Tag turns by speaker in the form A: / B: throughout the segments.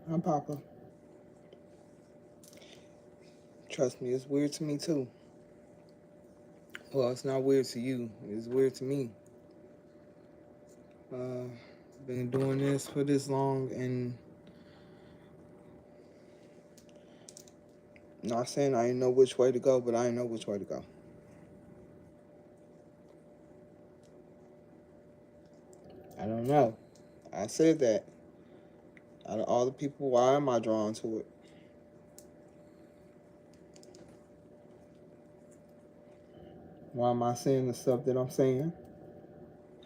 A: I'm Papa. Trust me, it's weird to me too. Well, it's not weird to you. It's weird to me. Uh, been doing this for this long, and not saying I didn't know which way to go, but I didn't know which way to go. I don't know. I said that. Out of all the people, why am I drawn to it? Why am I saying the stuff that I'm saying?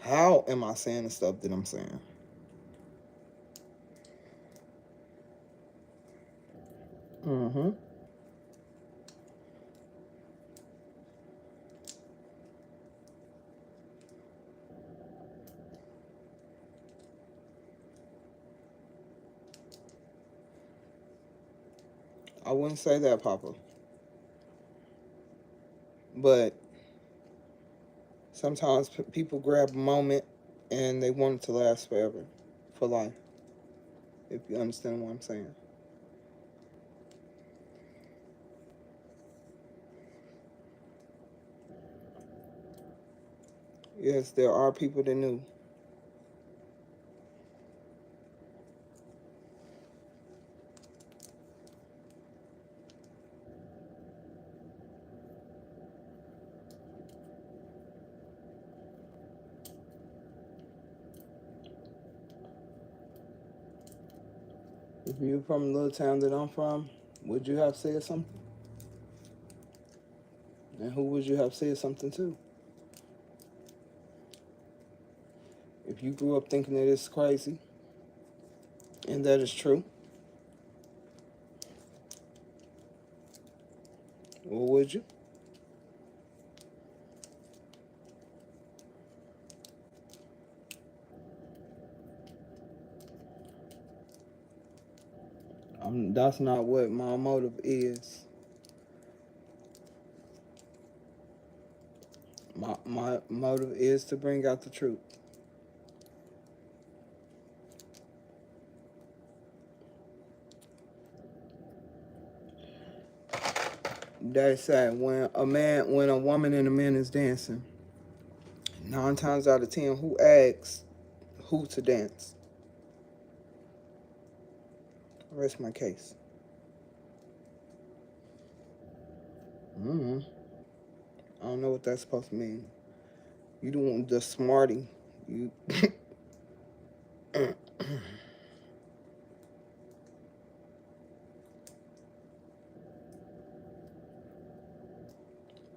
A: How am I saying the stuff that I'm saying? Mm-hmm. I wouldn't say that, Papa. But sometimes people grab a moment and they want it to last forever, for life, if you understand what I'm saying. Yes, there are people that knew. If you're from a little town that I'm from, would you have said something? And who would you have said something to? If you grew up thinking that it's crazy, and that is true, or would you? That's not what my motive is. My motive is to bring out the truth. That's sad. When a woman and a man is dancing, 9 times out of 10, who asks who to dance? Rest my case. Mm-hmm. I don't know what that's supposed to mean. You don't the smarty. You.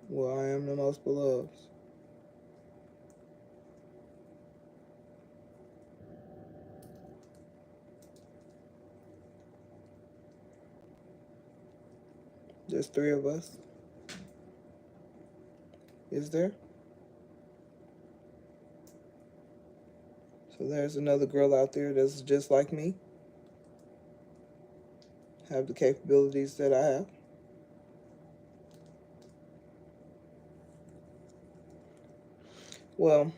A: Well, I am the most beloved. There's three of us. Is there? So there's another girl out there that's just like me, have the capabilities that I have. Well,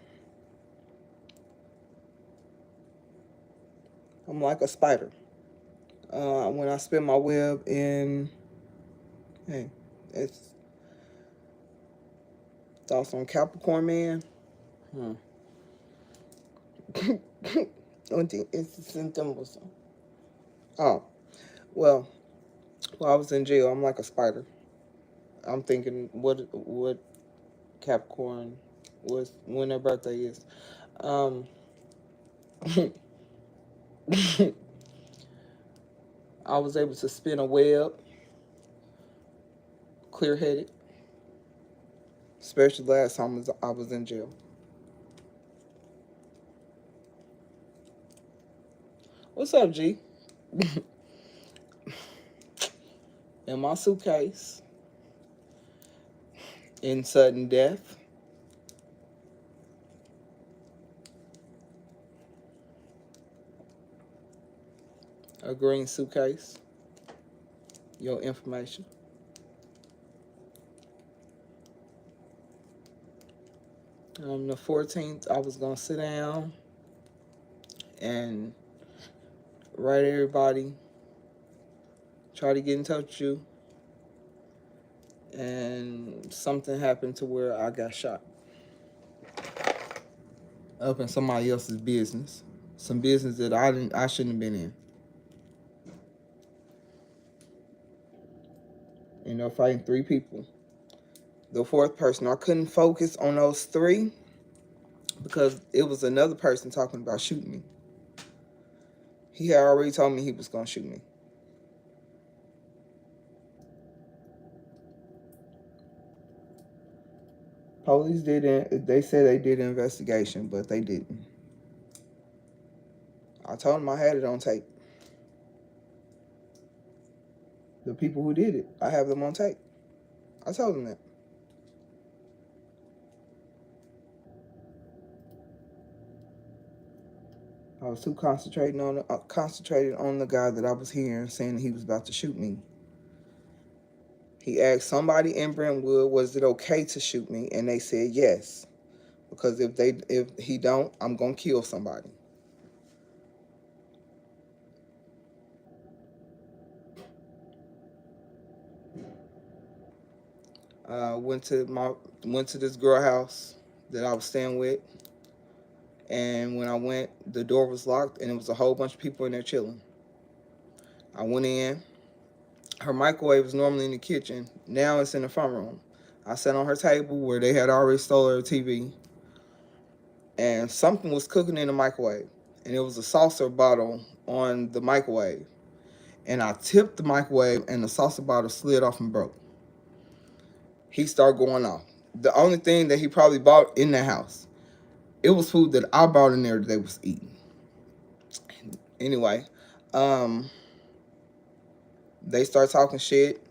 A: I'm like a spider. When I spin my web in, hey, it's thoughts on Capricorn man. Hmm. It's simple. Oh, well, while I was in jail, I'm like a spider. I'm thinking what Capricorn was when their birthday is. Um, I was able to spin a web, clear headed, especially last time I was in jail. What's up, G? In my suitcase, in sudden death, a green suitcase, your information. The 14th, I was gonna sit down and write everybody tried to get in touch with you, and something happened to where I got shot up in somebody else's business, some business that I shouldn't have been in. You know, fighting 3 people. The 4th person, I couldn't focus on those 3 because it was another person talking about shooting me. He had already told me he was gonna shoot me. Police didn't. They said they did an investigation, but they didn't. I told them I had it on tape. The people who did it, I have them on tape. I told them that. I was too concentrated on the guy that I was hearing saying he was about to shoot me. He asked somebody in Brentwood, was it okay to shoot me? And they said yes. Because if he don't, I'm gonna kill somebody. Went to this girl house that I was staying with, and when I went, the door was locked and it was a whole bunch of people in there chilling. I went in. Her microwave was normally in the kitchen. Now it's in the front room. I sat on her table where they had already stolen her TV, and something was cooking in the microwave, and it was a saucer bottle on the microwave, and I tipped the microwave and the saucer bottle slid off and broke. He started going off. The only thing that he probably bought in the house, it was food that I brought in there that they was eating. Anyway, they start talking shit.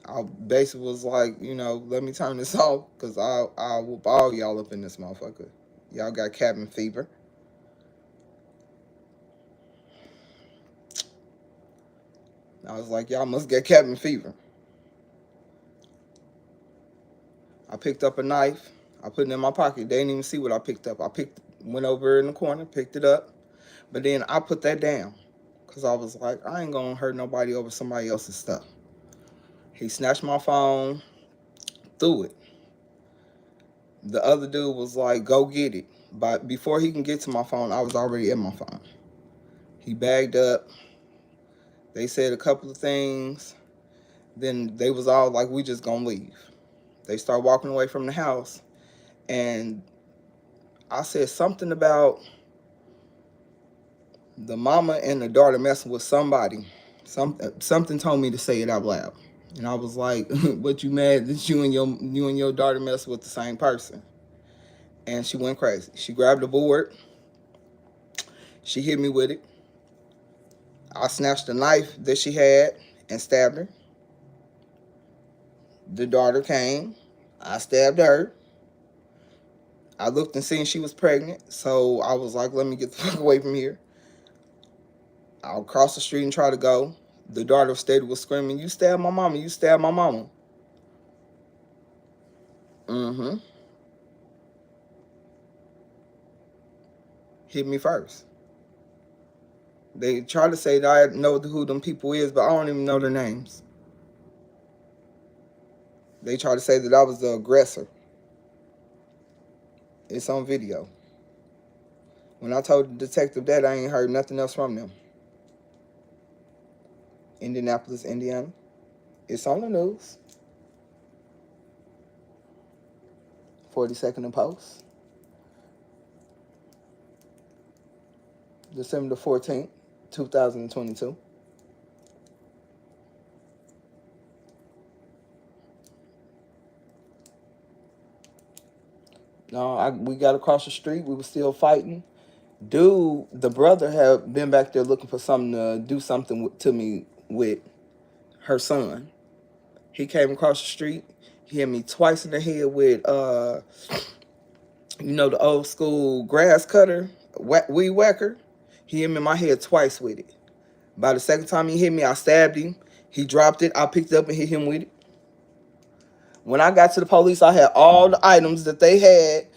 A: I basically was like, let me turn this off because I'll whoop all y'all up in this motherfucker. Y'all got cabin fever. I was like, y'all must get cabin fever. I picked up a knife. I put it in my pocket. They didn't even see what I picked up. Went over in the corner, picked it up. But then I put that down because I was like, I ain't going to hurt nobody over somebody else's stuff. He snatched my phone, threw it. The other dude was like, go get it. But before he can get to my phone, I was already at my phone. He bagged up. They said a couple of things. Then they was all like, we just gonna leave. They start walking away from the house. And I said something about the mama and the daughter messing with somebody. Something told me to say it out loud. And I was like, what, you mad that you and your daughter mess with the same person? And she went crazy. She grabbed the board. She hit me with it. I snatched the knife that she had and stabbed her. The daughter came. I stabbed her. I looked and seen she was pregnant. So I was like, let me get the fuck away from here. I'll cross the street and try to go. The daughter was screaming, you stabbed my mama, you stabbed my mama. Hit me first. They try to say that I know who them people is, but I don't even know their names. They try to say that I was the aggressor. It's on video. When I told the detective that, I ain't heard nothing else from them. Indianapolis, Indiana. It's on the news. 42nd and Post. December the 14th, 2022. No, we got across the street. We were still fighting. Dude, the brother had been back there looking for something to do something to me with her son. He came across the street. He hit me twice in the head with, the old school grass cutter, weed whacker. He hit me in my head twice with it. By the second time he hit me, I stabbed him. He dropped it. I picked it up and hit him with it. When I got to the police, I had all the items that they had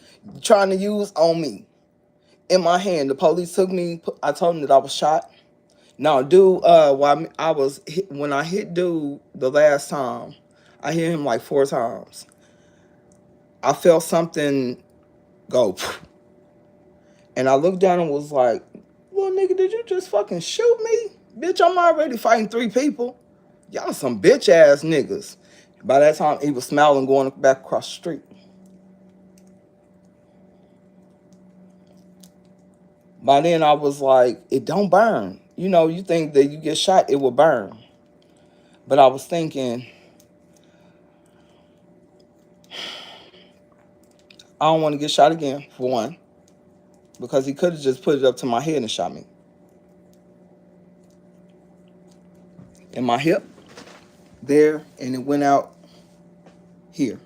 A: trying to use on me in my hand. The police took me. I told them that I was shot. No, dude. While when I hit dude the last time, I hit him like 4 times. I felt something go, and I looked down and was like, "Well, nigga, did you just fucking shoot me, bitch? I'm already fighting 3 people. Y'all some bitch ass niggas." By that time, he was smiling, going back across the street. By then, I was like, "It don't burn. You know, you think that you get shot, it will burn." But I was thinking, I don't want to get shot again, for one, because he could have just put it up to my head and shot me. In my hip, there, and it went out here.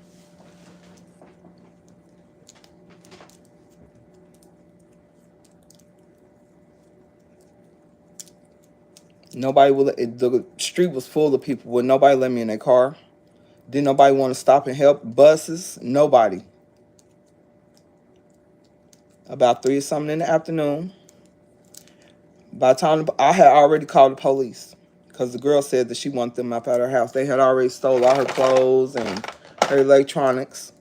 A: Nobody will. The street was full of people. Would nobody let me in their car? Didn't nobody want to stop and help? Buses? Nobody. About 3 or something in the afternoon. By the time I had already called the police, because the girl said that she wanted them up at her house. They had already stole all her clothes and her electronics.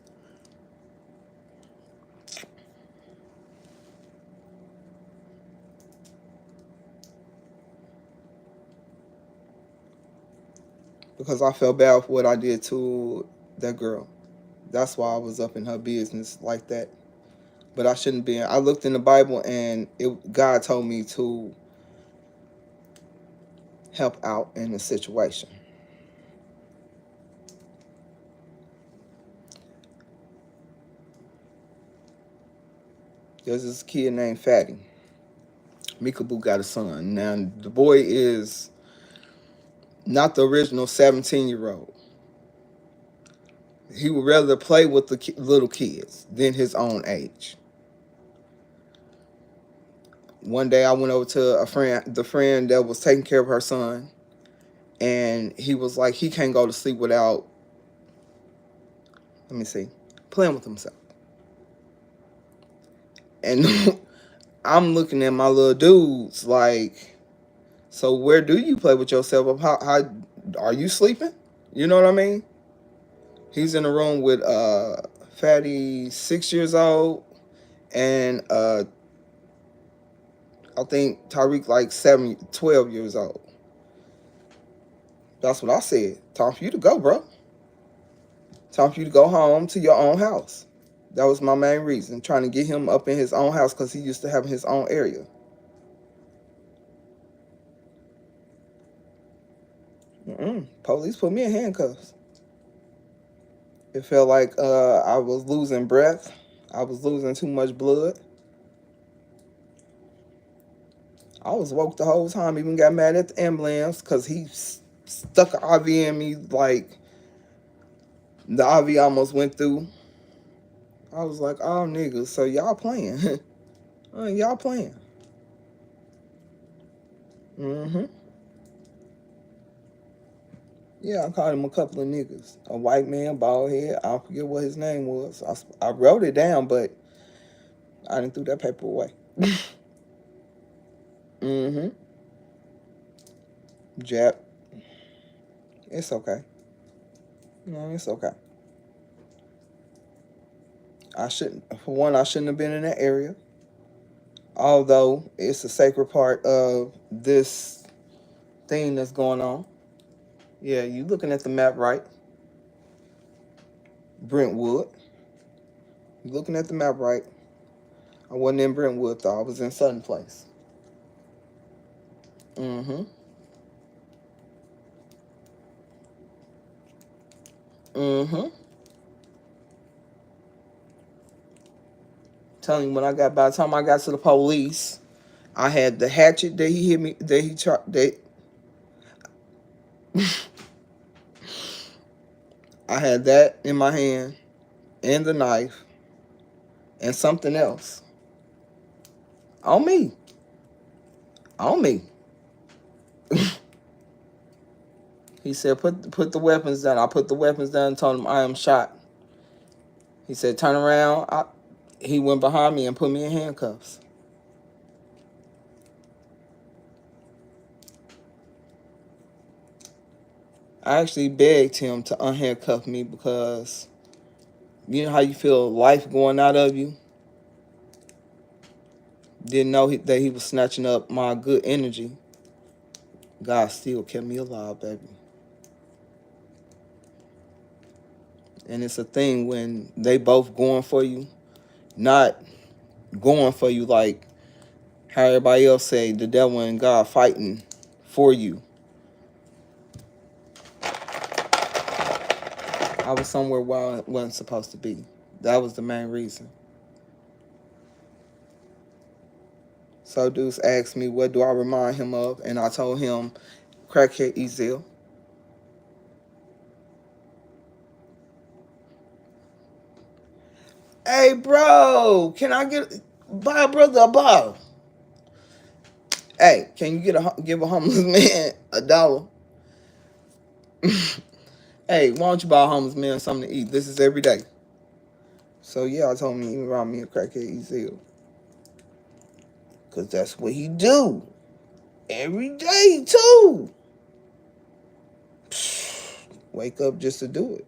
A: Because I felt bad for what I did to that girl. That's why I was up in her business like that. But I shouldn't be. I looked in the Bible, and God told me to help out in the situation. There's this kid named Fatty. Mikabu got a son. Now, the boy is not the original 17-year-old. He would rather play with the little kids than his own age. One day I went over to the friend that was taking care of her son, and he was like, he can't go to sleep without, let me see, playing with himself. And I'm looking at my little dudes like, so where do you play with yourself? How are you sleeping? You know what I mean? He's in a room with Fatty, 6 years old, and I think Tariq like 12 years old. That's what I said. Time for you to go, bro. Time for you to go home to your own house. That was my main reason, trying to get him up in his own house because he used to have his own area. Police put me in handcuffs. It felt like I was losing breath. I was losing too much blood. I was woke the whole time. Even got mad at the ambulance because he stuck an IV in me. Like, the IV almost went through. I was like, oh, niggas, so y'all playing. Y'all playing. Mm-hmm. Yeah, I called him a couple of niggas. A white man, bald head. I forget what his name was. I wrote it down, but I didn't throw that paper away. Mm-hmm. Jap. It's okay. No, it's okay. For one, I shouldn't have been in that area. Although it's a sacred part of this thing that's going on. Yeah, you looking at the map right. Brentwood. You looking at the map right. I wasn't in Brentwood though. I was in Sutton Place. Mm-hmm. Mm-hmm. Telling you, by the time I got to the police, I had the hatchet that he hit me, I had that in my hand, and the knife, and something else. On me. On me. He said, put the weapons down. I put the weapons down and told him I am shot. He said, turn around. He went behind me and put me in handcuffs. I actually begged him to unhandcuff me because you know how you feel life going out of you? Didn't know that he was snatching up my good energy. God still kept me alive, baby. And it's a thing when they both going for you, not going for you like how everybody else say the devil and God fighting for you. I was somewhere where I wasn't supposed to be. That was the main reason. So Deuce asked me, what do I remind him of? And I told him, crackhead Ezell. Hey, bro, can I buy a brother a bottle? Hey, can you give a homeless man $1? Hey, why don't you buy a homeless man something to eat? This is every day. So yeah, I told him he around me a crackhead Ezell. Because that's what he do. Every day, too. Wake up just to do it.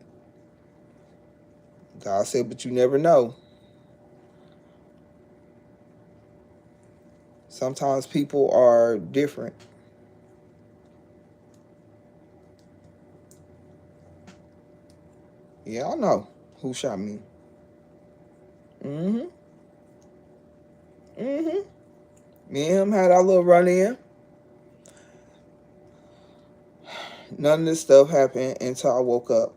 A: God said, but you never know. Sometimes people are different. Yeah, I know who shot me. Mm-hmm. Mm-hmm. Me and him had our little run-in. None of this stuff happened until I woke up.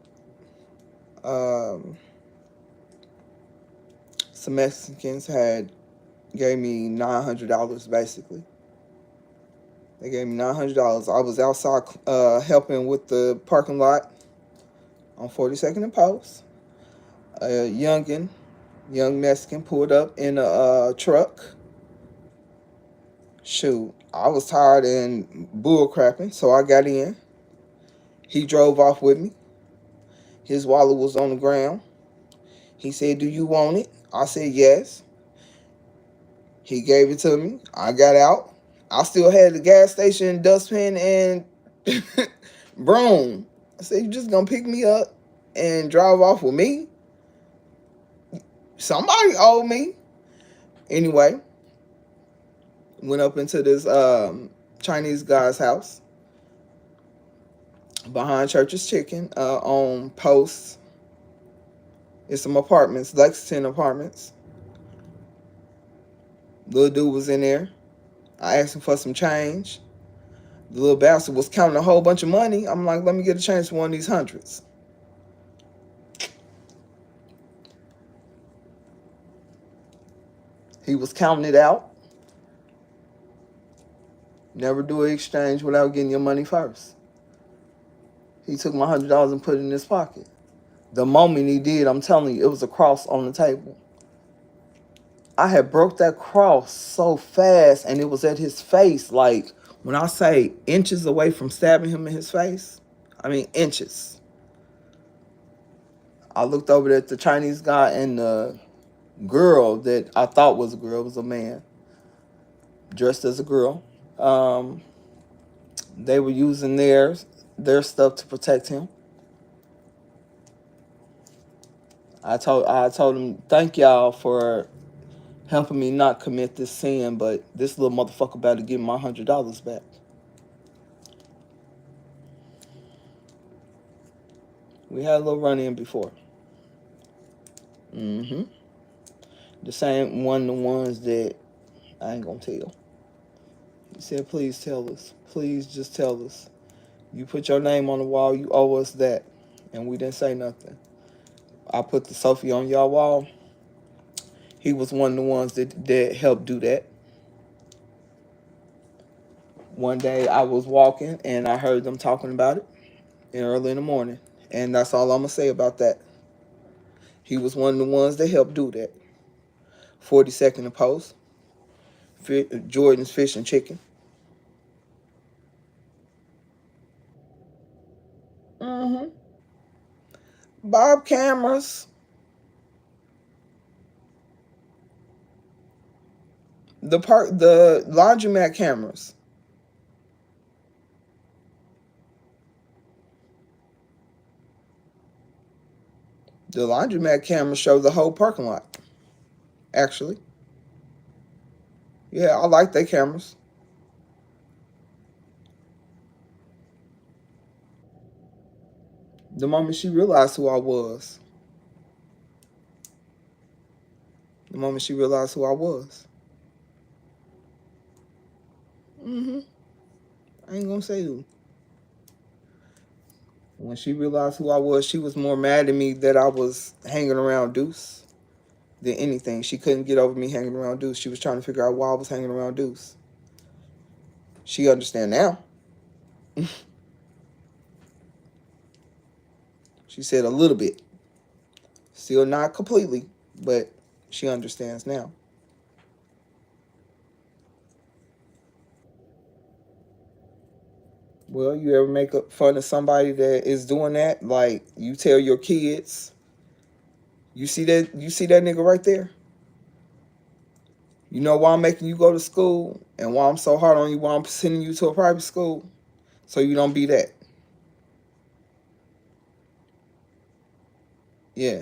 A: Some Mexicans gave me $900 basically. They gave me $900. I was outside helping with the parking lot on 42nd and Post. A young Mexican pulled up in a truck. Shoot, I was tired and bull crapping, so I got in. He drove off with me. His wallet was on the ground. He said, do you want it? I said, yes. He gave it to me. I got out. I still had the gas station, dustpan, and broom. I said, you just gonna pick me up and drive off with me? Somebody owed me. Anyway, went up into this Chinese guy's house behind Church's Chicken on Post. It's some apartments, Lexington apartments. Little dude was in there. I asked him for some change. The little bastard was counting a whole bunch of money. I'm like, let me get a change for one of these hundreds. He was counting it out. Never do an exchange without getting your money first. He took my $100 and put it in his pocket. The moment he did, I'm telling you, it was a cross on the table. I had broke that cross so fast, and it was at his face. Like, when I say inches away from stabbing him in his face, I mean inches. I looked over at the Chinese guy, and the girl that I thought was a girl was a man, dressed as a girl. They were using their stuff to protect him. I told him, thank y'all for helping me not commit this sin, but this little motherfucker about to give me my $100 back. We had a little run-in before. Mm-hmm. The same one of the ones that I ain't gonna tell. He said, please tell us. Please just tell us. You put your name on the wall, you owe us that. And we didn't say nothing. I put the Sophie on y'all wall. He was one of the ones that helped do that. One day I was walking and I heard them talking about it early in the morning. And that's all I'm going to say about that. He was one of the ones that helped do that. 42nd and Post. Jordan's Fish and Chicken. Mm-hmm. Bob cameras. The laundromat cameras. The laundromat camera showed the whole parking lot. Actually, yeah, I like their cameras. The moment she realized who I was, the moment she realized who I was. Hmm. I ain't gonna say who. When she realized who I was, she was more mad at me that I was hanging around Deuce than anything. She couldn't get over me hanging around Deuce. She was trying to figure out why I was hanging around Deuce. She understand now. She said a little bit. Still not completely, but she understands now. Well, you ever make fun of somebody that is doing that? Like you tell your kids, you see that nigga right there? You know why I'm making you go to school and why I'm so hard on you, why I'm sending you to a private school? So you don't be that. Yeah.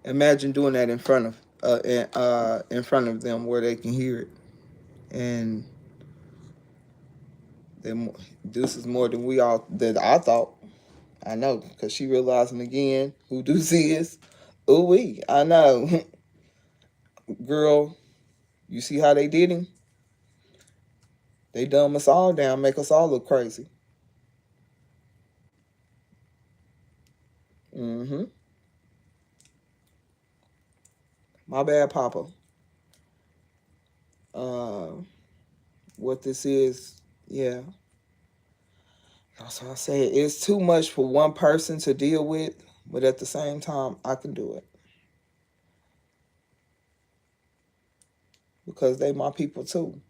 A: Imagine doing that in front of them where they can hear it. And then this is more than we all that I thought. I know, because she realizing again who Deuce is. Ooh wee, I know. Girl, you see how they did him? They dumb us all down, make us all look crazy. Mm-hmm. My bad, Papa. Uh, what this is, yeah. That's why I say it's too much for one person to deal with, but at the same time, I can do it because they my people too.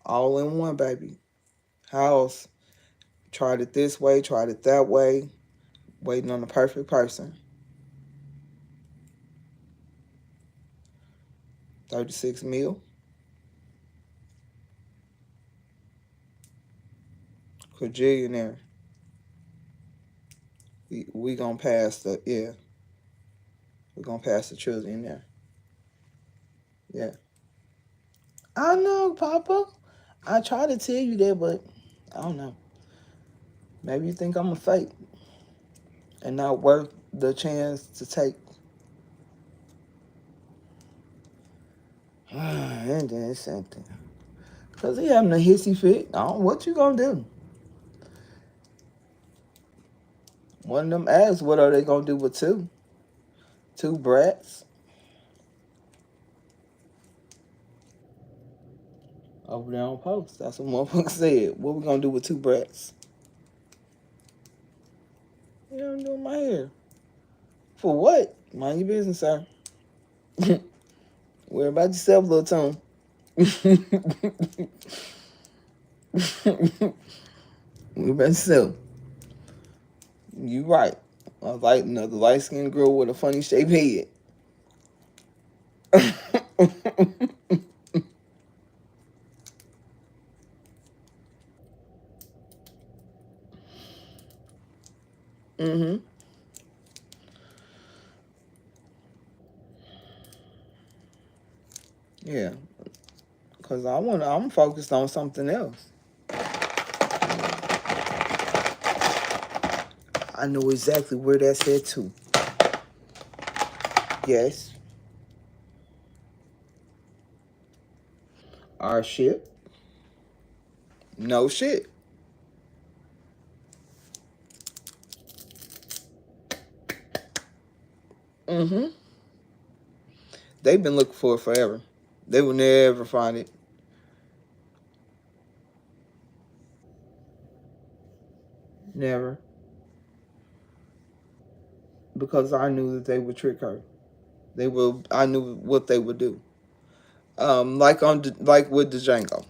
A: All in one, baby. House. Tried it this way, tried it that way, waiting on the perfect person. 36 mil. Quadrillionaire. We gonna pass the, yeah. We gonna pass the trillionaire. Yeah. I know, Papa. I try to tell you that, but I don't know. Maybe you think I'm a fake and not worth the chance to take. And then something. Cause he having a hissy fit. I don't, what you gonna do? One of them asks, what are they gonna do with two? Two brats over there on post. That's what motherfucker said. What we gonna do with two brats? You know, I'm doing my hair. For what? Mind your business, sir. Worry about yourself, little Tone. Worry about yourself. You right. Another light skinned girl with a funny shaped head. Mm-hmm. Yeah. Cause I'm focused on something else. I know exactly where that's head to. Yes. Our ship. No shit. Mm-hmm. They've been looking for it forever. They will never find it. Never. Because I knew that they would trick her. I knew what they would do. Like with the Django.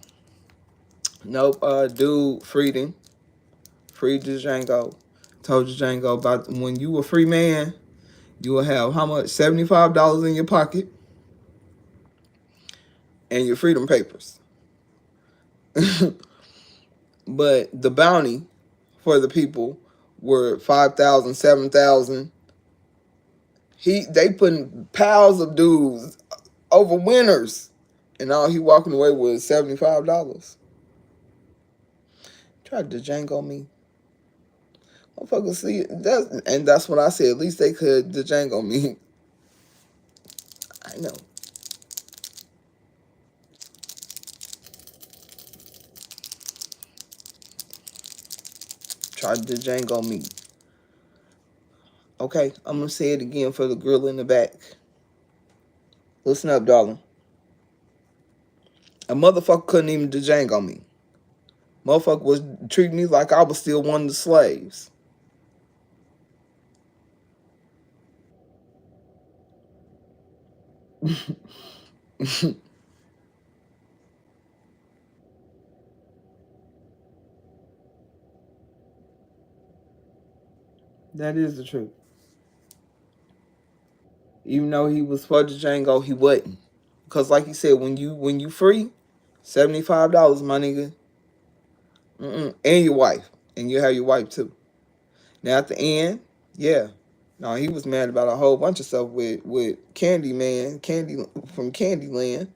A: Nope. Dude freed him. Freed the Django. Told the Django about when you a free man, you will have how much? $75 in your pocket and your freedom papers. But the bounty for the people were 5,000, 7,000. They putting piles of dudes over winners, and all he walking away with $75. Tried to Django me. Motherfuckers see that, and that's what I said. At least they could Django me. I know. Tried to Django me. Okay, I'm gonna say it again for the girl in the back. Listen up, darling. A motherfucker couldn't even Django me. Motherfucker was treating me like I was still one of the slaves. That is the truth. Even though he was for the Django, he wasn't. Because like you said, when you free, $75, my nigga. And your wife. And you have your wife too. Now at the end, yeah. No, he was mad about a whole bunch of stuff with Candy Man, Candy from Candyland,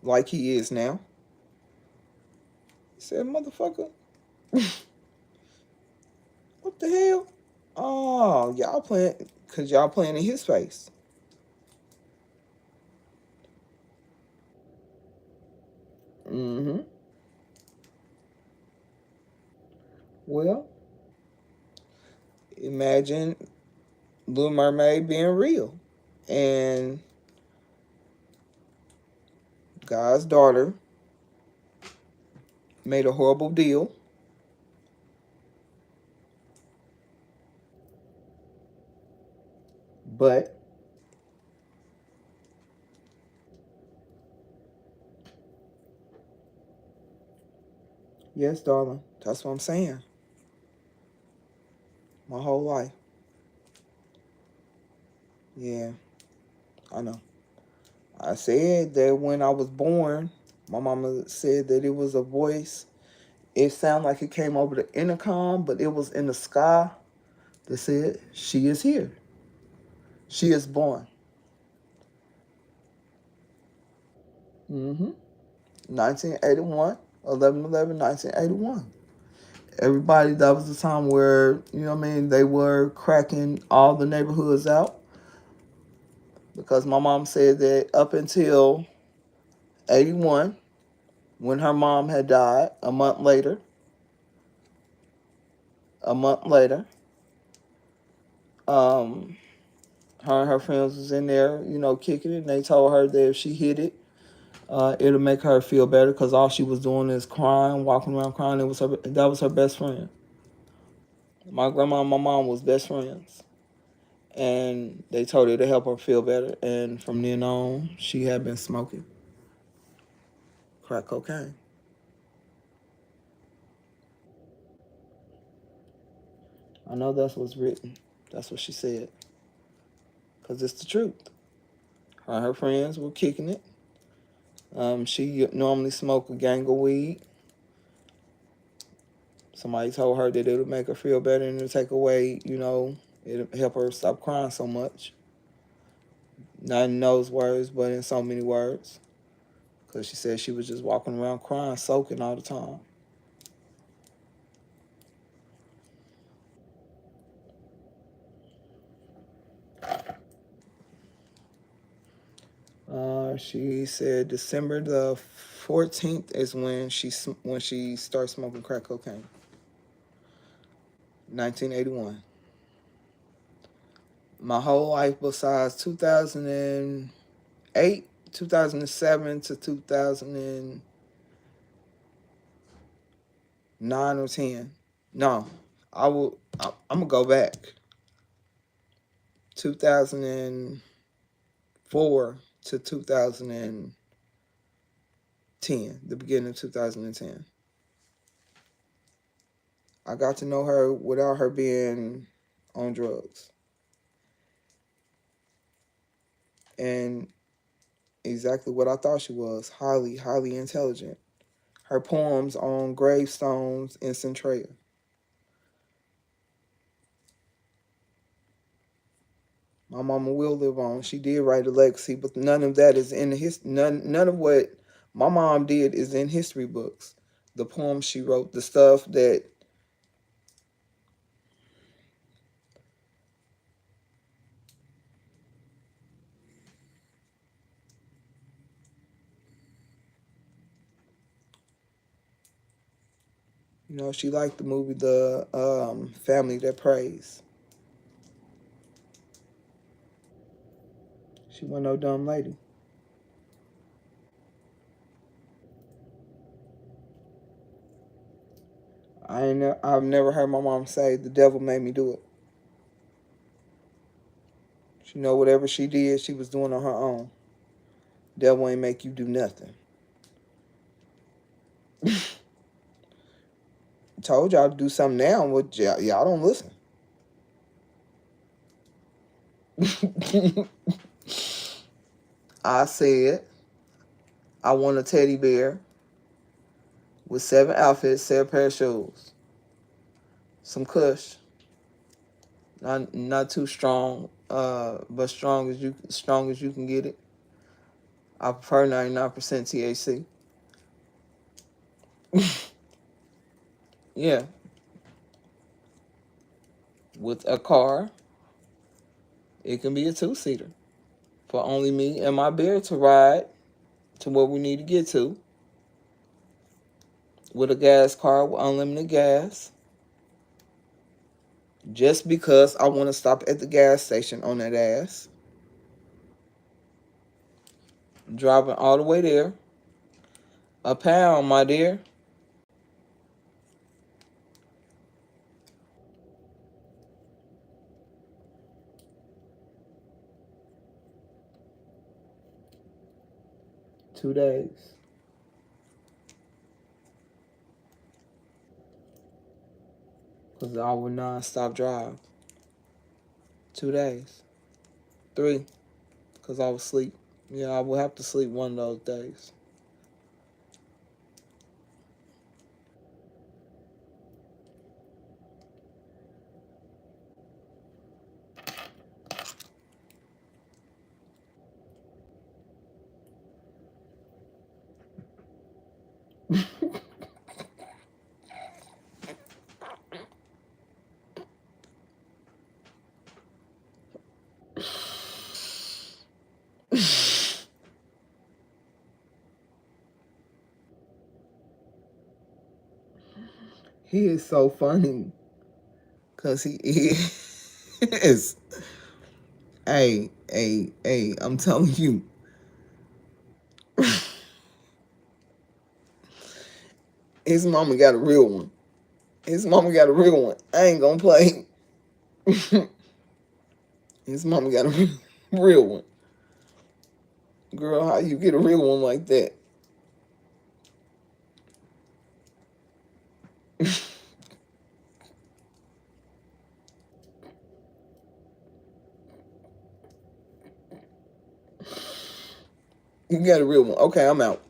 A: like he is now. He said, motherfucker, what the hell? Oh, y'all playing, cause y'all playing in his face. Mm-hmm. Well, imagine Little Mermaid being real, and God's daughter made a horrible deal. But yes, darling, that's what I'm saying. My whole life. Yeah, I know. I said that when I was born, my mama said that it was a voice. It sounded like it came over the intercom, but it was in the sky that said, "She is here. She is born." Mm-hmm. 1981, 11/11, 1981. Everybody, that was the time where, you know what I mean, they were cracking all the neighborhoods out. Because my mom said that up until 81, when her mom had died, a month later, um, her and her friends was in there, kicking it, and they told her that if she hit it, it'll make her feel better because all she was doing is crying, walking around crying. That was her best friend. My grandma and my mom was best friends, and they told her to help her feel better. And from then on, she had been smoking crack cocaine. I know that's what's written. That's what she said, because it's the truth. Her and her friends were kicking it. She normally smoked a gang of weed. Somebody told her that it would make her feel better and it'll take away, it'll help her stop crying so much. Not in those words, but in so many words. Because she said she was just walking around crying, soaking all the time. She said December the 14th is when she starts smoking crack cocaine. 1981. My whole life besides 2008, 2007 to 2009 or 10. No, I'm gonna go back. 2004 to 2010, the beginning of 2010. I got to know her without her being on drugs. And exactly what I thought she was, highly, highly intelligent. Her poems on gravestones in Centralia. My mama will live on. She did write a legacy, but none of that is in the history. None of what my mom did is in history books. The poems she wrote, the stuff that she liked the movie The Family That Prays. She wasn't no dumb lady. I've never heard my mom say the devil made me do it. She know whatever she did, she was doing on her own. Devil ain't make you do nothing. Told y'all to do something now, but y'all don't listen. I said I want a teddy bear with 7 outfits, 7 pair of shoes, some Kush, not too strong, but strong as you can get it. I prefer 99% THC. Yeah, with a car, it can be a 2-seater for only me and my bear to ride to where we need to get to. With a gas car with unlimited gas. Just because I want to stop at the gas station on that ass. Driving all the way there. A pound, my dear. Two days. Because I would non-stop drive. 2 days. 3. Because I was asleep. Yeah, I would have to sleep one of those days. He is so funny. Because he is. Hey, I'm telling you. His mama got a real one. His mama got a real one. I ain't gonna play. His mama got a real one. Girl, how you get a real one like that? You got a real one. Okay, I'm out.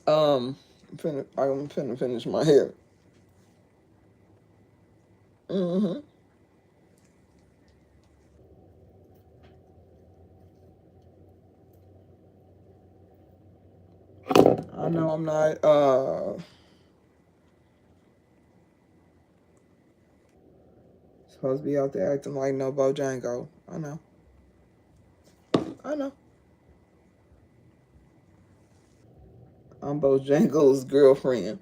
A: I'm finna finish my hair. Mm-hmm. I know I'm not supposed to be out there acting like no Bojango. I know. I know. I'm Bojango's girlfriend.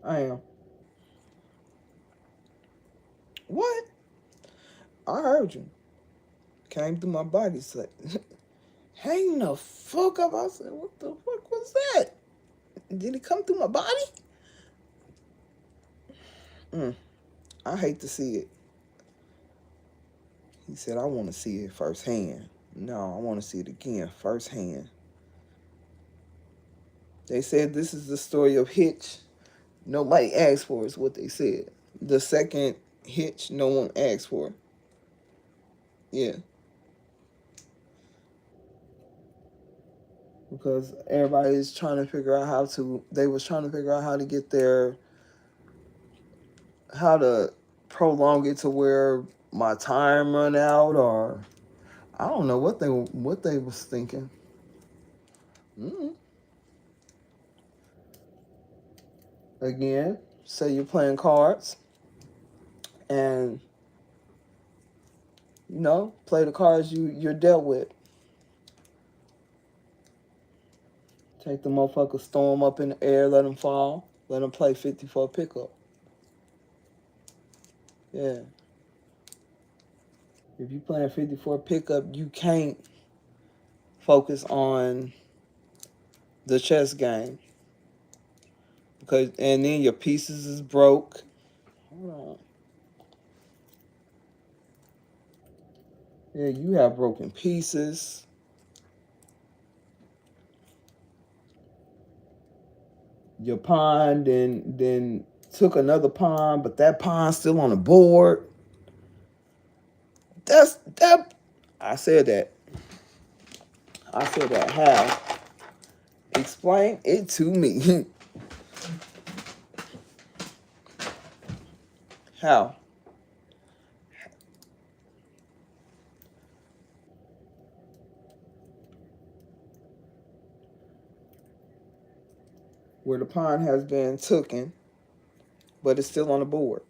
A: I am. What? I heard you. Came through my body. Said, hang the fuck up. I said, what the fuck was that? Did it come through my body? I hate to see it. He said, I want to see it firsthand. No, I want to see it again, firsthand. They said this is the story of Hitch. Nobody asked for is what they said. The second Hitch, no one asked for. Yeah, because everybody is trying to figure out how to. They was trying to figure out how to get their, how to prolong it to where my time run out, or I don't know what they was thinking. Mm. Again, say you're playing cards and play the cards you're dealt with. Take the motherfuckers, throw them up in the air, let them fall, let them play 54 pickup. Yeah, if you playing 54 pickup, you can't focus on the chess game because and then your pieces is broke. Hold on. Yeah, you have broken pieces. Your pawn then took another pawn, but that pawn's still on the board. That's that. I said that. I said that. How? Explain it to me. How? Where the pawn has been taken, but it's still on the board.